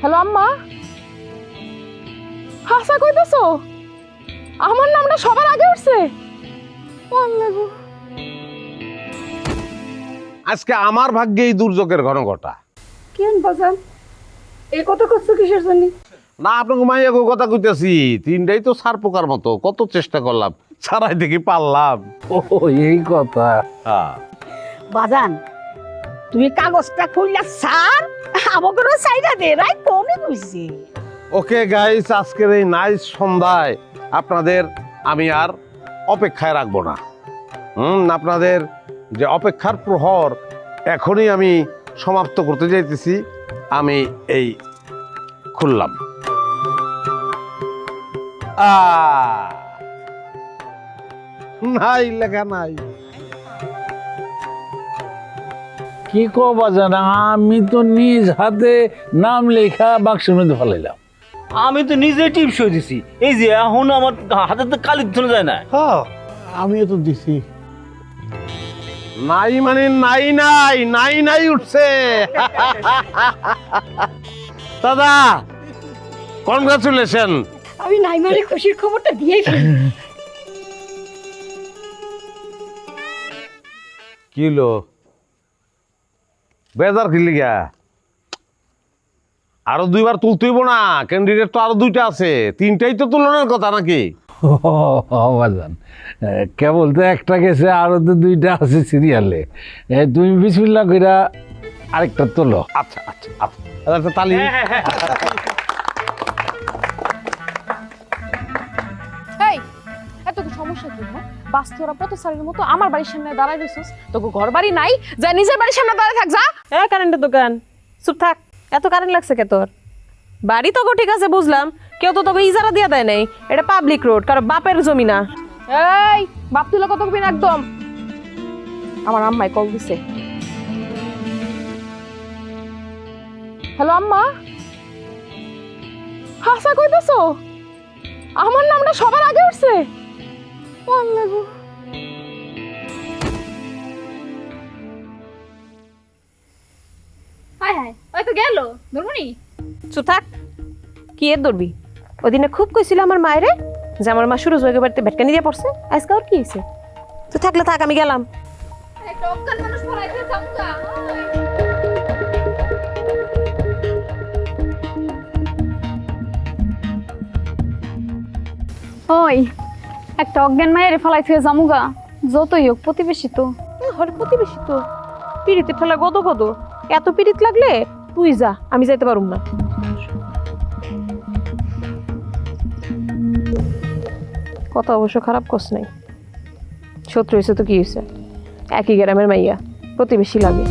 Hello আম্মা, হাসা কইতেছো? আমার নামটা সবার আগে উঠছে। আজকে আমার ভাগ্যে এই দুর্যোগের ঘনঘটা। কেন বাজান এই কথা করছো কিসের জন্য? না আপনাকে মাইয়া কথা কইতেছি, তিনটাই তো সার পোকার মতো, কত চেষ্টা করলাম, সারাই দেখি পারলাম। ও এই কথা। হ্যাঁ বাজান তুমি কাগজটা খুললা স্যার আমাকে সাইডা দে রাই কোনে কইছি। ওকে গাইস, আজকের এই নাইস সন্ধ্যায় আপনাদের আমি আর অপেক্ষায় রাখবো না। আপনাদের যে অপেক্ষার প্রহর এখনই আমি সমাপ্ত করতে যাইতেছি। আমি এই খুললাম। নাই লেখা নাই। কি কবা জানা, আমি তো নিজ হাতে নাম লেখা বাক্সের মধ্যে ফেলাইলাম। আমি তো নিজে টিপস দিছি, এই যে এখন আমার হাতে তো কালি ধরে যায় না। হ্যাঁ আমিও তো দিছি। নাই মানে নাই নাই নাই নাই উঠছে। দাদা কনগ্রাচুলেশন। আমি নাইমারে খুশির খবরটা দিয়েই ফেলি। কি হলো বেজার কি লিগা? আরো দুইবার তুলতেইব না, ক্যান্ডিডেট তো আরো দুইটা আছে, তিনটাই তো তুলনের কথা নাকি? বাজান কেবল তো একটা গেছে, আরো তো দুইটা আছে সিরিয়ালে। তুমি বিসমিল্লাহ কইরা আরেকটা তোলো। আচ্ছা আচ্ছা আচ্ছা আচ্ছা তালি। এই এত কি সমস্যা কি? হ্যাঁ বাস্তু ওরা পথচারীর মতো আমার বাড়ির সামনে দাঁড়ায় রইছিস, তোকে ঘর বাড়ি নাই, যা নিজের বাড়ির সামনে দাঁড়ায় থাক যা। কারেন্টের দোকান, চুপ থাক। এত কারেন্ট লাগছে কে তোর? বাড়ি তোকে ঠিক আছে বুঝলাম, কেউ তো তোকে ইজারা দিয়া দেয় নাই। এটা পাবলিক রোড, কারো বাপের জমি না। এই বাপ তুলে কত কবি একদম। আমার আম্মাই কল দিছে। হ্যালো আম্মা, হাসা কইতেছো? আমার নামটা সবার আগে উঠছে। হায় হায় ওই তো গেল ধর্মনি। চুপ থাক। কি এর ধরবি? ওই দিনে খুব কইছিল আমার মায়েরে যে আমার মা সুরজ হয়ে বাড়িতে ভেটকানি দিয়ে পড়ছে। আজকে ওর কি হয়েছে? তুই থাকলে থাক, আমি গেলাম। একটা অজ্ঞান মানুষ পড়াইতে থামকা। ওই একটা অজ্ঞান মায়ের ফলাই থেকে জামুগা, যতই হোক প্রতিবেশী তো। হরে প্রতিবেশী তো পিড়িতে ঠেলা গদ গদ, এত পিড়িত লাগলে তুই যা, আমি যাইতে পারুম না। কথা অবশ্য খারাপ করছ নাই, শত্রু হয়েছে তো কি হয়েছে, একই গ্রামের মাইয়া, প্রতিবেশী লাগে।